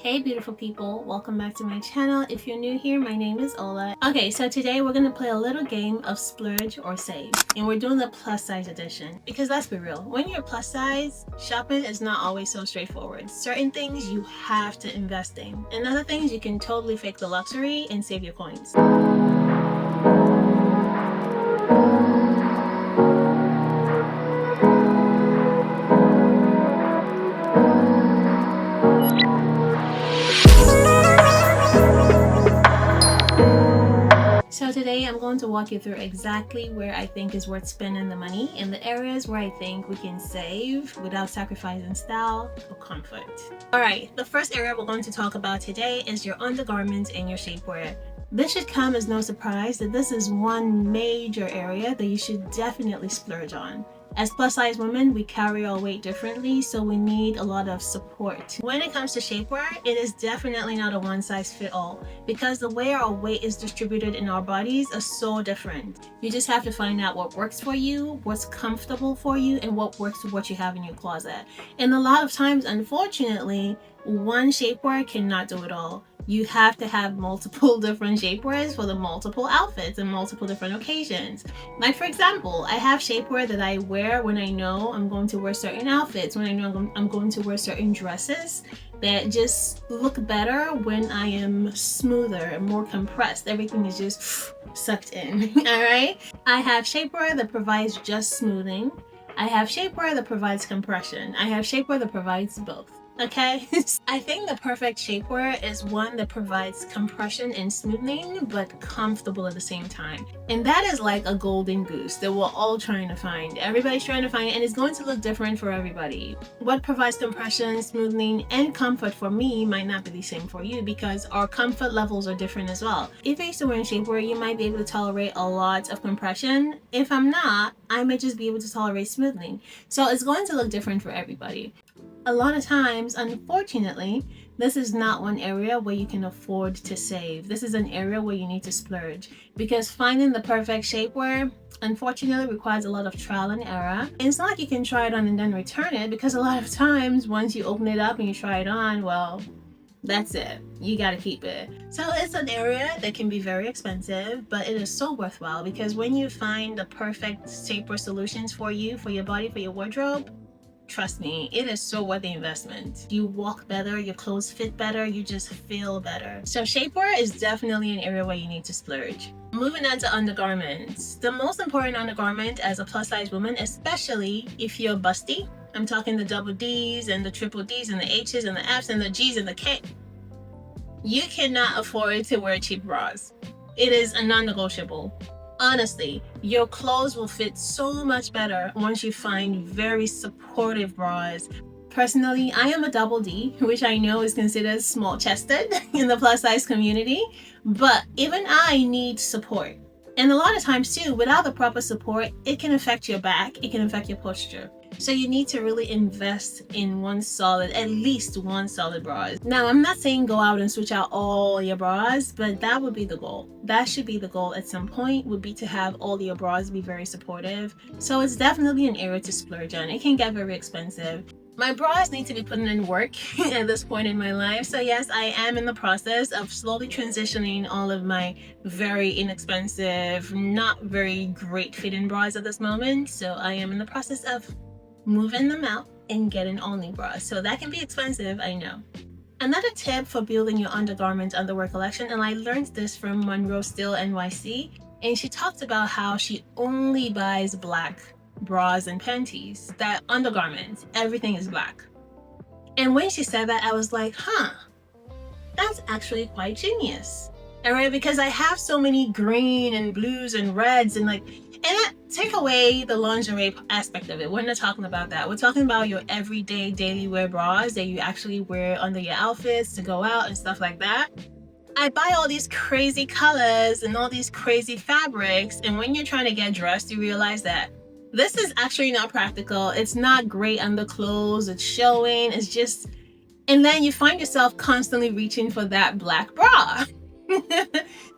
Hey beautiful people, welcome back to my channel. If you're new here, my name is Ola. Okay, so today we're gonna play a little game of splurge or save, and we're doing the plus size edition because let's be real, when you're plus size, shopping is not always so straightforward. Certain things you have to invest in, and other things you can totally fake the luxury and save your coins. So today I'm going to walk you through exactly where I think is worth spending the money and the areas where I think we can save without sacrificing style or comfort. Alright, the first area we're going to talk about today is your undergarments and your shapewear. This should come as no surprise that this is one major area that you should definitely splurge on. As plus size women, we carry our weight differently, so we need a lot of support. When it comes to shapewear, it is definitely not a one size fit all because the way our weight is distributed in our bodies are so different. You just have to find out what works for you, what's comfortable for you, and what works with what you have in your closet. And a lot of times, unfortunately, one shapewear cannot do it all. You have to have multiple different shapewears for the multiple outfits and multiple different occasions. Like for example, I have shapewear that I wear when I know I'm going to wear certain outfits, when I know I'm going to wear certain dresses that just look better when I am smoother and more compressed. Everything is just sucked in, all right? I have shapewear that provides just smoothing. I have shapewear that provides compression. I have shapewear that provides both. Okay, I think the perfect shapewear is one that provides compression and smoothing but comfortable at the same time, and that is like a golden goose that we're all trying to find. Everybody's trying to find it, and it's going to look different for everybody. What provides compression, smoothing, and comfort for me might not be the same for you because our comfort levels are different as well. If you're used to wearing shapewear, you might be able to tolerate a lot of compression. If I'm not, I may just be able to tolerate smoothing. So it's going to look different for everybody. A lot of times, unfortunately, this is not one area where you can afford to save. This is an area where you need to splurge because finding the perfect shapewear unfortunately requires a lot of trial and error. And it's not like you can try it on and then return it because a lot of times once you open it up and you try it on, well, that's it. You gotta keep it. So it's an area that can be very expensive, but it is so worthwhile because when you find the perfect shapewear solutions for you, for your body, for your wardrobe, trust me, it is so worth the investment. You walk better, your clothes fit better, you just feel better. So shapewear is definitely an area where you need to splurge. Moving on to undergarments. The most important undergarment as a plus size woman, especially if you're busty, I'm talking the double D's and the triple D's and the H's and the F's and the G's and the K. You cannot afford to wear cheap bras. It is a non-negotiable. Honestly, your clothes will fit so much better once you find very supportive bras. Personally, I am a double D, which I know is considered small-chested in the plus size community, but even I need support. And a lot of times too, without the proper support, it can affect your back, it can affect your posture. So you need to really invest in at least one solid bra. Now, I'm not saying go out and switch out all your bras, but that would be the goal. That should be the goal at some point, would be to have all your bras be very supportive. So it's definitely an area to splurge on. It can get very expensive. My bras need to be putting in work at this point in my life. So yes, I am in the process of slowly transitioning all of my very inexpensive, not very great fitting bras at this moment. So I am in the process of moving them out and getting all new bras. So that can be expensive, I know. Another tip for building your undergarment underwear collection, and I learned this from Monroe Still NYC, and she talked about how she only buys black bras and panties, that undergarments, everything is black. And when she said that, I was like, that's actually quite genius. All right, because I have so many green and blues and reds and that take away the lingerie aspect of it. We're not talking about that. We're talking about your everyday daily wear bras that you actually wear under your outfits to go out and stuff like that. I buy all these crazy colors and all these crazy fabrics, and when you're trying to get dressed, you realize that this is actually not practical. It's not great under clothes. It's showing. It's just, and then you find yourself constantly reaching for that black bra.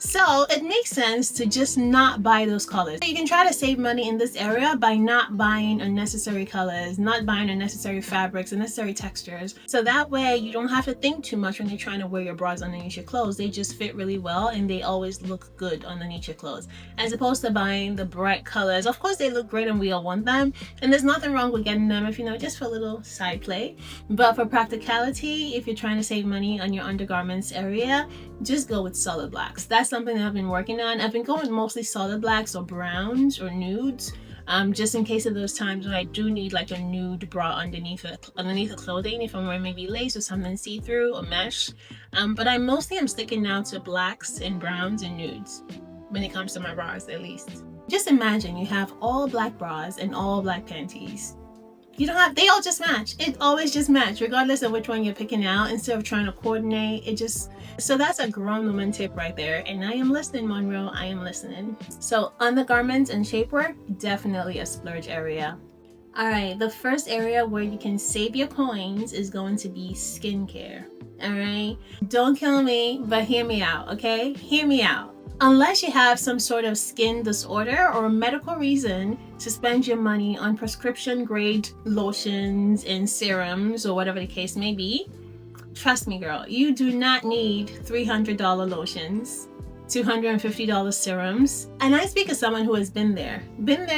So it makes sense to just not buy those colors. You can try to save money in this area by not buying unnecessary colors, not buying unnecessary fabrics, unnecessary textures. So that way you don't have to think too much when you're trying to wear your bras underneath your clothes. They just fit really well and they always look good underneath your clothes. As opposed to buying the bright colors. Of course they look great and we all want them. And there's nothing wrong with getting them if you know, just for a little side play. But for practicality, if you're trying to save money on your undergarments area, just go with solid blacks. That's something that I've been working on. I've been going mostly solid blacks or browns or nudes, just in case of those times when I do need like a nude bra underneath the clothing, if I'm wearing maybe lace or something see-through or mesh. But I mostly am sticking now to blacks and browns and nudes when it comes to my bras, at least. Just imagine you have all black bras and all black panties. You don't have, they all just match. It always just match, regardless of which one you're picking out. Instead of trying to coordinate, it just, so that's a grown woman tip right there. And I am listening, Monroe, I am listening. So undergarments and shapewear, definitely a splurge area. All right, the first area where you can save your coins is going to be skincare. All right, don't kill me, but hear me out, okay? Hear me out. Unless you have some sort of skin disorder or medical reason to spend your money on prescription grade lotions and serums or whatever the case may be, trust me, girl, you do not need $300 lotions, $250 serums. And I speak as someone who has been there,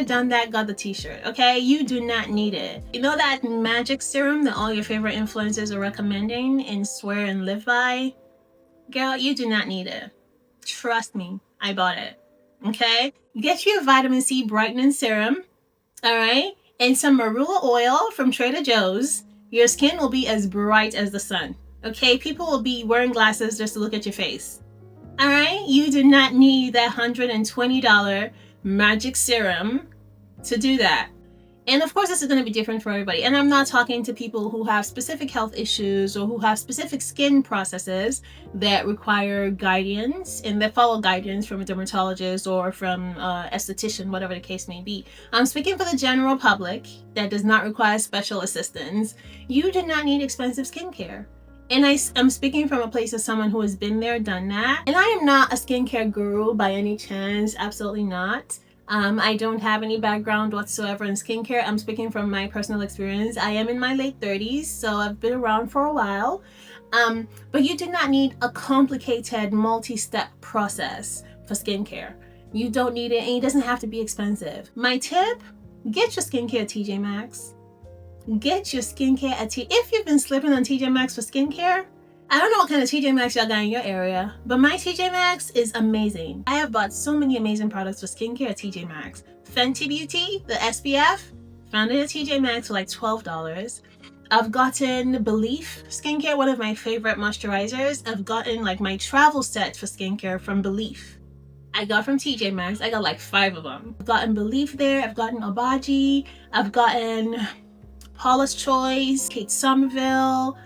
done that, got the t-shirt, okay? You do not need it. You know that magic serum that all your favorite influencers are recommending and swear and live by? Girl, you do not need it. Trust me, I bought it. Okay? Get you a vitamin C brightening serum, all right? And some marula oil from Trader Joe's. Your skin will be as bright as the sun. Okay? People will be wearing glasses just to look at your face. All right? You do not need that $120 magic serum to do that. And of course, this is going to be different for everybody. And I'm not talking to people who have specific health issues or who have specific skin processes that require guidance and that follow guidance from a dermatologist or from esthetician, whatever the case may be. I'm speaking for the general public that does not require special assistance. You do not need expensive skincare. And I'm speaking from a place of someone who has been there, done that. And I am not a skincare guru by any chance, absolutely not. I don't have any background whatsoever in skincare. I'm speaking from my personal experience. I am in my late 30s, so I've been around for a while. But you do not need a complicated multi-step process for skincare. You don't need it, and it doesn't have to be expensive. My tip, get your skincare at TJ Maxx. Get your skincare at if you've been slipping on TJ Maxx for skincare, I don't know what kind of TJ Maxx y'all got in your area, but my TJ Maxx is amazing. I have bought so many amazing products for skincare at TJ Maxx. Fenty Beauty, the SPF, found it at TJ Maxx for like $12. I've gotten Belief skincare, one of my favorite moisturizers. I've gotten like my travel set for skincare from Belief. I got from TJ Maxx. I got like 5 of them. I've gotten Belief there. I've gotten Obagi. I've gotten Paula's Choice, Kate Somerville.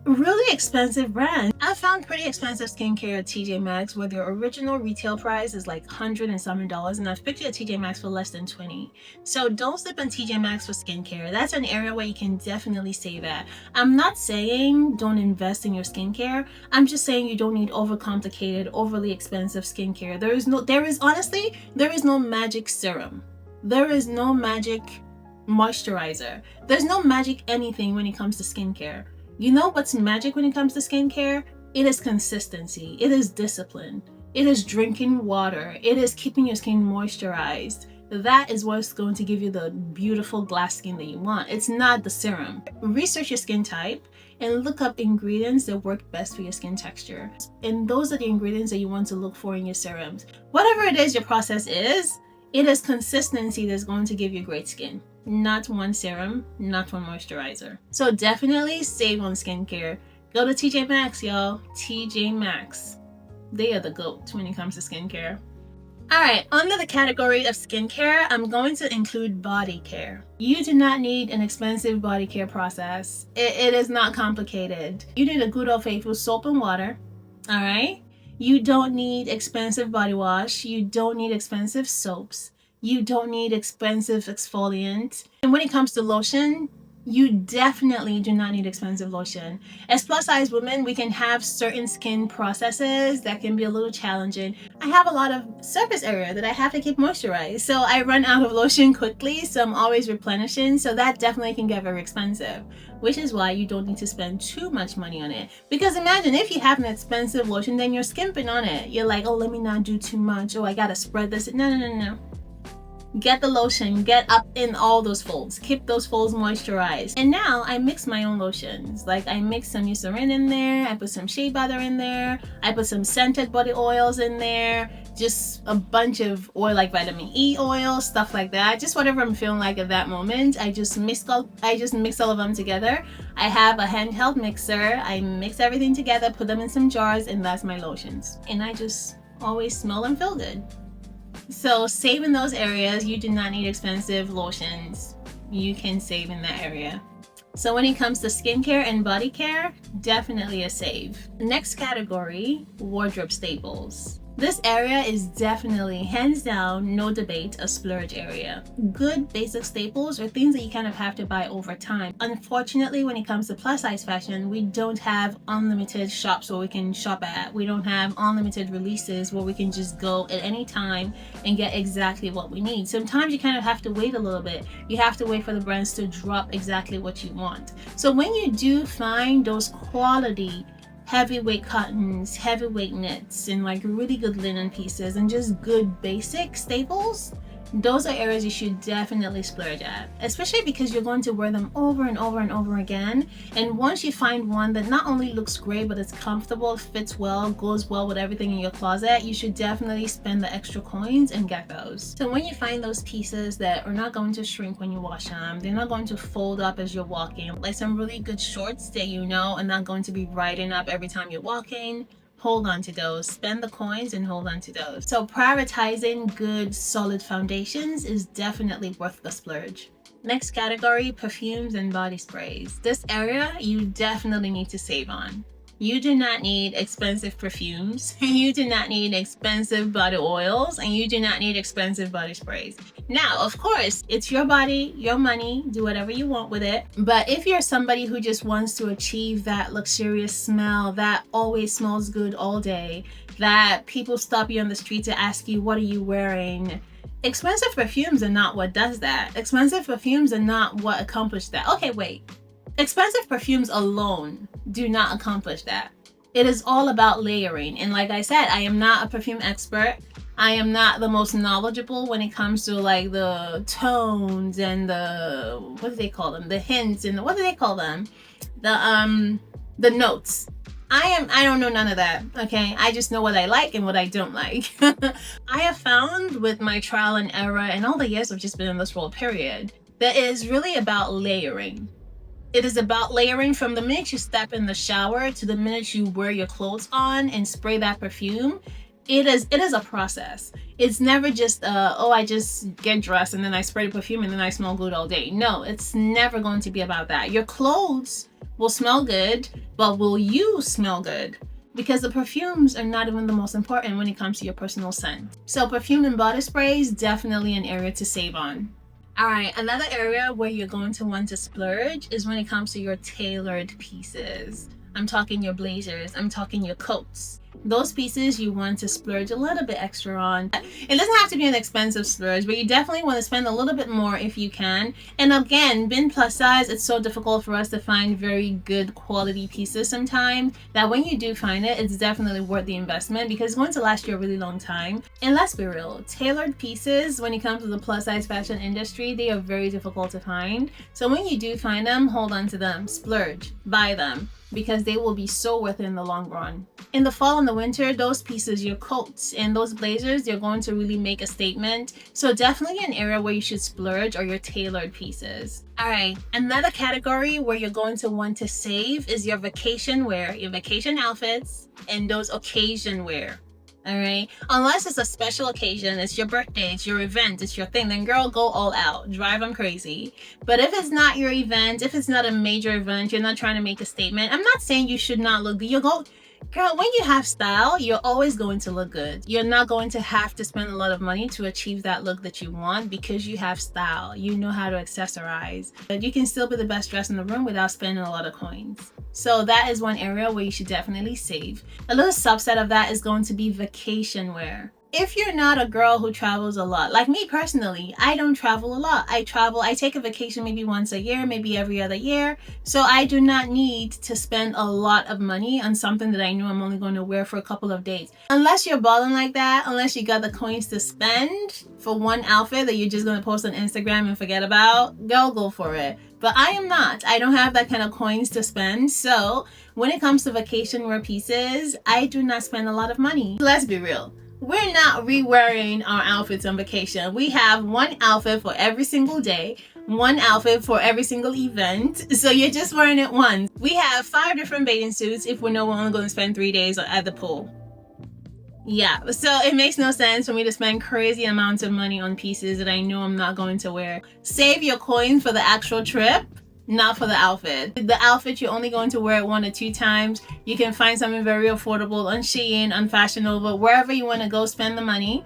Really expensive brand. I found pretty expensive skincare at TJ Maxx where their original retail price is like $100 and something, and I've picked it at TJ Maxx for less than $20. So don't slip on TJ Maxx for skincare. That's an area where you can definitely save at. I'm not saying don't invest in your skincare. I'm just saying you don't need overcomplicated, overly expensive skincare. There is no magic serum. There is no magic moisturizer. There's no magic anything when it comes to skincare. You know what's magic when it comes to skincare? It is consistency. It is discipline. It is drinking water. It is keeping your skin moisturized. That is what's going to give you the beautiful glass skin that you want. It's not the serum. Research your skin type and look up ingredients that work best for your skin texture. And those are the ingredients that you want to look for in your serums. Whatever it is your process is, it is consistency that's going to give you great skin. Not one serum, not one moisturizer. So definitely save on skincare. Go to TJ Maxx, y'all. TJ Maxx. They are the GOAT when it comes to skincare. Alright, under the category of skincare, I'm going to include body care. You do not need an expensive body care process. It is not complicated. You need a good old faithful soap and water. Alright? You don't need expensive body wash. You don't need expensive soaps. You don't need expensive exfoliant. And when it comes to lotion, You definitely do not need expensive lotion. As plus size women, we can have certain skin processes that can be a little challenging. I have a lot of surface area that I have to keep moisturized, so I run out of lotion quickly, so I'm always replenishing, so that definitely can get very expensive, which is why you don't need to spend too much money on it. Because imagine if you have an expensive lotion, then you're skimping on it. You're like, oh, let me not do too much. Oh, I gotta spread this. No, no, no, no. Get the lotion, get up in all those folds, keep those folds moisturized. And now I mix my own lotions. Like I mix some Eucerin in there, I put some shea butter in there, I put some scented body oils in there, just a bunch of oil like vitamin E oil, stuff like that. Just whatever I'm feeling like at that moment. I just mix all of them together. I have a handheld mixer. I mix everything together, put them in some jars, and that's my lotions. And I just always smell and feel good. So save in those areas. You do not need expensive lotions. You can save in that area. So when it comes to skincare and body care, definitely a save. Next category, wardrobe staples. This area is definitely, hands down, no debate, a splurge area. Good basic staples are things that you kind of have to buy over time. Unfortunately, when it comes to plus size fashion, we don't have unlimited shops where we can shop at. We don't have unlimited releases where we can just go at any time and get exactly what we need. Sometimes you kind of have to wait a little bit. You have to wait for the brands to drop exactly what you want. So when you do find those quality heavyweight cottons, heavyweight knits, and like really good linen pieces and just good basic staples, those are areas you should definitely splurge at, especially because you're going to wear them over and over and over again. And once you find one that not only looks great, but it's comfortable, fits well, goes well with everything in your closet, you should definitely spend the extra coins and get those. So when you find those pieces that are not going to shrink when you wash them, they're not going to fold up as you're walking, like some really good shorts that you know are not going to be riding up every time you're walking, hold on to those. Spend the coins and hold on to those. So prioritizing good solid foundations is definitely worth the splurge. Next category, perfumes and body sprays. This area you definitely need to save on. You do not need expensive perfumes, you do not need expensive body oils, and you do not need expensive body sprays. Now, of course, it's your body, your money, do whatever you want with it. But if you're somebody who just wants to achieve that luxurious smell that always smells good all day, that people stop you on the street to ask you, what are you wearing? Expensive perfumes are not what does that. Expensive perfumes are not what accomplish that. Okay, wait. Expensive perfumes alone do not accomplish that. It is all about layering. And like I said, I am not a perfume expert. I am not the most knowledgeable when it comes to like the tones and the, what do they call them? The hints and what do they call them? The notes. I don't know none of that, okay? I just know what I like and what I don't like. I have found with my trial and error and all the years I've just been in this role period, that it is really about layering. It is about layering from the minute you step in the shower to the minute you wear your clothes on and spray that perfume. It is a process. It's never just oh, I just get dressed and then I spray the perfume and then I smell good all day. No, it's never going to be about that. Your clothes will smell good, but will you smell good? Because the perfumes are not even the most important when it comes to your personal scent. So perfume and body spray is definitely an area to save on. All right, another area where you're going to want to splurge is when it comes to your tailored pieces. I'm talking your blazers, I'm talking your coats. Those pieces you want to splurge a little bit extra on. It doesn't have to be an expensive splurge, but you definitely want to spend a little bit more if you can. And again, being plus size, it's so difficult for us to find very good quality pieces sometimes that when you do find it, it's definitely worth the investment because it's going to last you a really long time. And let's be real, tailored pieces when it comes to the plus size fashion industry, they are very difficult to find. So when you do find them, hold on to them, splurge, buy them, because they will be so worth it in the long run. In the fall and the winter, those pieces, your coats and those blazers, they're going to really make a statement. So definitely an area where you should splurge are your tailored pieces. All right, another category where you're going to want to save is your vacation wear, your vacation outfits, and those occasion wear. All right, unless it's a special occasion, it's your birthday, it's your event, it's your thing, then girl, go all out, drive them crazy. But if it's not your event, if it's not a major event, you're not trying to make a statement, I'm not saying you should not look good. Girl, when you have style, you're always going to look good. You're not going to have to spend a lot of money to achieve that look that you want because you have style. You know how to accessorize. But you can still be the best dress in the room without spending a lot of coins. So that is one area where you should definitely save. A little subset of that is going to be vacation wear. If you're not a girl who travels a lot, like me personally, I don't travel a lot. I take a vacation maybe once a year, maybe every other year. So I do not need to spend a lot of money on something that I know I'm only going to wear for a couple of days. Unless you're balling like that, unless you got the coins to spend for one outfit that you're just going to post on Instagram and forget about, go for it. But I am not. I don't have that kind of coins to spend. So when it comes to vacation wear pieces, I do not spend a lot of money. Let's be real. We're not re-wearing our outfits on vacation. We have one outfit for every single day, one outfit for every single event. So you're just wearing it once. We have 5 different bathing suits if we know we're only going to spend 3 days at the pool. Yeah, so it makes no sense for me to spend crazy amounts of money on pieces that I know I'm not going to wear. Save your coins for the actual trip, not for the outfit. The outfit you're only going to wear it 1 or 2 times. You can find something very affordable on Shein, on Fashion Nova, wherever you want to go spend the money.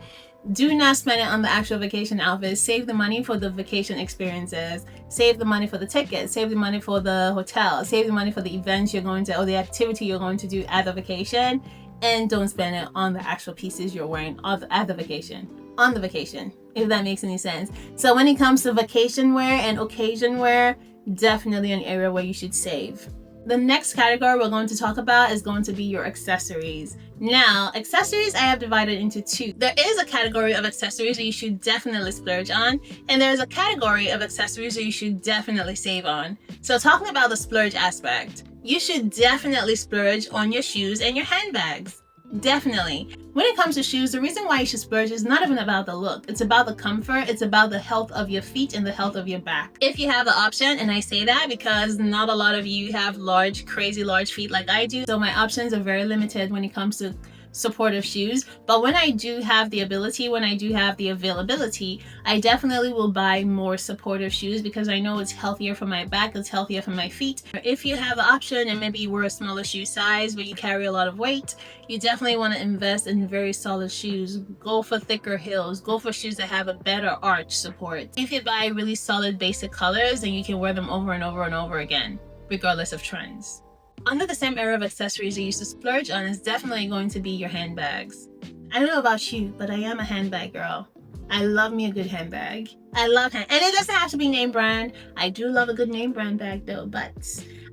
Do not spend it on the actual vacation outfits. Save the money for the vacation experiences. Save the money for the tickets. Save the money for the hotel. Save the money for the events you're going to, or the activity you're going to do at the vacation. And don't spend it on the actual pieces you're wearing at the vacation. On the vacation, if that makes any sense. So when it comes to vacation wear and occasion wear, definitely an area where you should save. The next category we're going to talk about is going to be your accessories. Now, accessories I have divided into 2. There is a category of accessories that you should definitely splurge on, and there's a category of accessories that you should definitely save on. So talking about the splurge aspect, you should definitely splurge on your shoes and your handbags. Definitely. When it comes to shoes, the reason why you should splurge is not even about the look. It's about the comfort. It's about the health of your feet and the health of your back. If you have the option, and I say that because not a lot of you have crazy large feet like I do, so my options are very limited when it comes to supportive shoes. But when I do have the ability, when I do have the availability, I definitely will buy more supportive shoes because I know it's healthier for my back, it's healthier for my feet. If you have the option and maybe you wear a smaller shoe size but you carry a lot of weight, you definitely want to invest in very solid shoes. Go for thicker heels. Go for shoes that have a better arch support. If you buy really solid basic colors, then you can wear them over and over and over again, regardless of trends. Under the same area of accessories you used to splurge on is definitely going to be your handbags. I don't know about you, but I am a handbag girl. I love me a good handbag. And it doesn't have to be name brand. I do love a good name brand bag though, but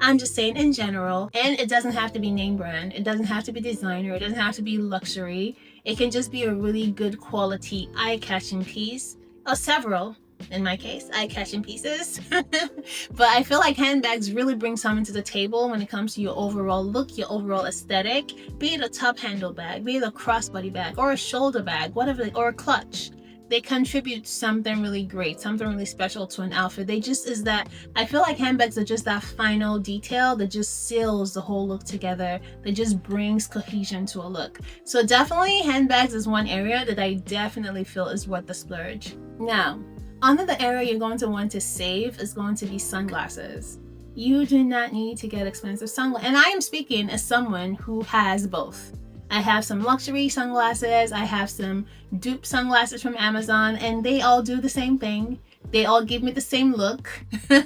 I'm just saying in general. And it doesn't have to be name brand. It doesn't have to be designer. It doesn't have to be luxury. It can just be a really good quality eye-catching piece, or several. In my case, eye-catching pieces. But I feel like handbags really bring something to the table when it comes to your overall look, your overall aesthetic. Be it a top handle bag, be it a crossbody bag, or a shoulder bag, whatever, or a clutch. They contribute something really great, something really special to an outfit. I feel like handbags are just that final detail that just seals the whole look together, that just brings cohesion to a look. So definitely handbags is one area that I definitely feel is worth the splurge. Now, another area you're going to want to save is going to be sunglasses. You do not need to get expensive sunglasses. And I am speaking as someone who has both. I have some luxury sunglasses. I have some dupe sunglasses from Amazon, and they all do the same thing. They all give me the same look. And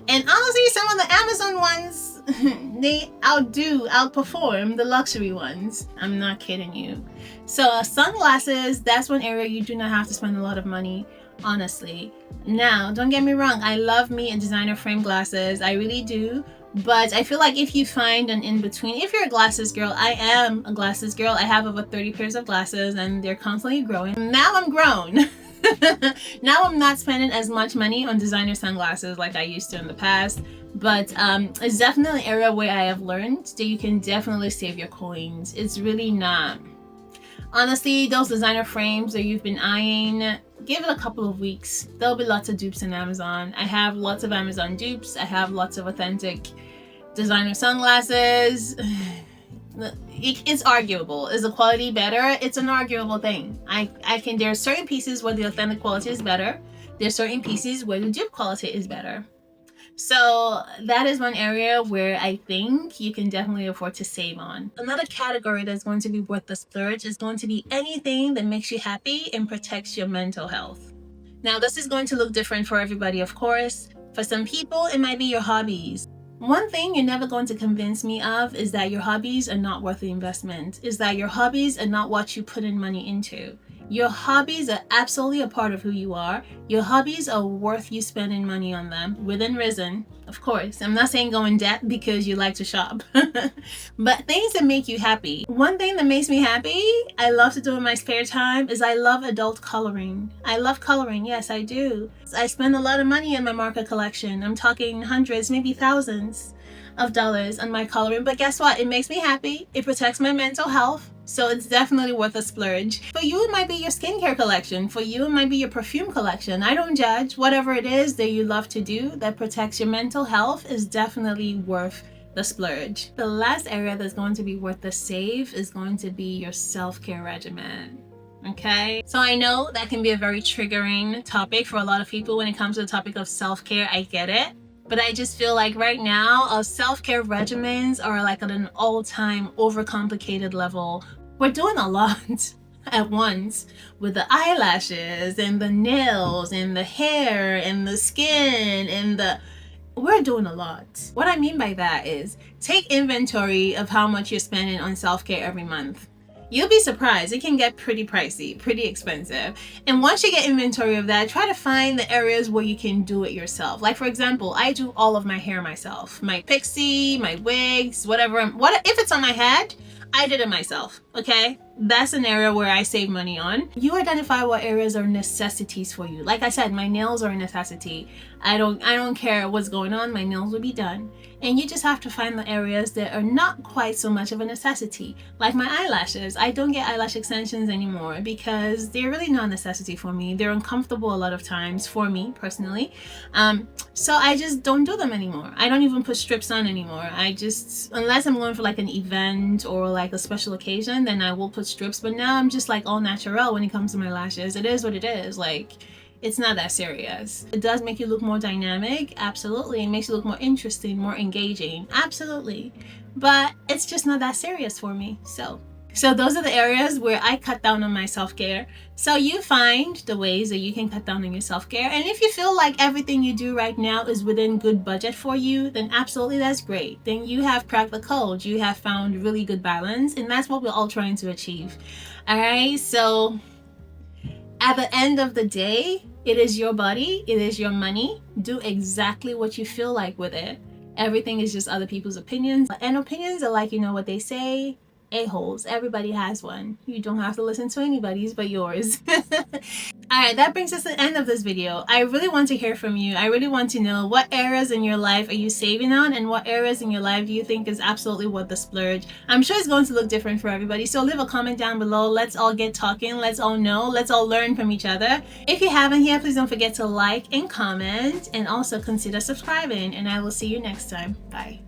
honestly, some of the Amazon ones, they outperform the luxury ones. I'm not kidding you. So sunglasses, that's one area you do not have to spend a lot of money, honestly. Now, don't get me wrong. I love me a designer frame glasses. I really do. But I feel like if you find an in-between, if you're a glasses girl, I am a glasses girl. I have over 30 pairs of glasses and they're constantly growing. Now I'm grown. Now I'm not spending as much money on designer sunglasses like I used to in the past. But it's definitely an area where I have learned that you can definitely save your coins. It's really not. Honestly, those designer frames that you've been eyeing, give it a couple of weeks. There'll be lots of dupes on Amazon. I have lots of Amazon dupes. I have lots of authentic designer sunglasses. It's arguable. Is the quality better? It's an arguable thing. There are certain pieces where the authentic quality is better. There's certain pieces where the dupe quality is better. So that is one area where I think you can definitely afford to save on. Another category that's going to be worth the splurge is going to be anything that makes you happy and protects your mental health. Now, this is going to look different for everybody, of course. For some people, it might be your hobbies. One thing you're never going to convince me of is that your hobbies are not worth the investment, is that your hobbies are not what you put in money into. Your hobbies are absolutely a part of who you are. Your hobbies are worth you spending money on them, within reason, of course. I'm not saying go in debt because you like to shop, but things that make you happy. One thing that makes me happy, I love to do in my spare time, is I love adult coloring. I love coloring, yes, I do. I spend a lot of money on my marker collection. I'm talking hundreds, maybe thousands of dollars on my coloring, but guess what? It makes me happy. It protects my mental health. So it's definitely worth a splurge. For you, it might be your skincare collection. For you, it might be your perfume collection. I don't judge. Whatever it is that you love to do that protects your mental health is definitely worth the splurge. The last area that's going to be worth the save is going to be your self-care regimen. Okay, so I know that can be a very triggering topic for a lot of people when it comes to the topic of self-care. I get it. But I just feel like right now, our self-care regimens are like at an all-time overcomplicated level. We're doing a lot at once with the eyelashes and the nails and the hair and the skin and we're doing a lot. What I mean by that is take inventory of how much you're spending on self-care every month. You'll be surprised. It can get pretty pricey, pretty expensive. And once you get inventory of that, try to find the areas where you can do it yourself. Like for example, I do all of my hair myself. My pixie, my wigs, whatever. If it's on my head, I did it myself, okay? That's an area where I save money on. You identify what areas are necessities for you. Like I said, my nails are a necessity. I don't care what's going on, my nails will be done. And you just have to find the areas that are not quite so much of a necessity. Like my eyelashes. I don't get eyelash extensions anymore because they're really not a necessity for me. They're uncomfortable a lot of times for me personally. So I just don't do them anymore. I don't even put strips on anymore. Unless I'm going for like an event or like a special occasion, then I will put strips. But now I'm just like all natural when it comes to my lashes. It is what it is. Like, it's not that serious. It does make you look more dynamic, absolutely. It makes you look more interesting, more engaging, absolutely. But it's just not that serious for me. So those are the areas where I cut down on my self-care. So you find the ways that you can cut down on your self-care. And if you feel like everything you do right now is within good budget for you, then absolutely that's great. Then you have cracked the code. You have found really good balance. And that's what we're all trying to achieve. All right, so at the end of the day, it is your body, it is your money. Do exactly what you feel like with it. Everything is just other people's opinions. And opinions are like, you know what they say, a-holes. Everybody has one. You don't have to listen to anybody's but yours. Alright, that brings us to the end of this video. I really want to hear from you. I really want to know what areas in your life are you saving on and what areas in your life do you think is absolutely worth the splurge. I'm sure it's going to look different for everybody, so leave a comment down below. Let's all get talking. Let's all know. Let's all learn from each other. If you haven't yet, please don't forget to like and comment and also consider subscribing, and I will see you next time. Bye.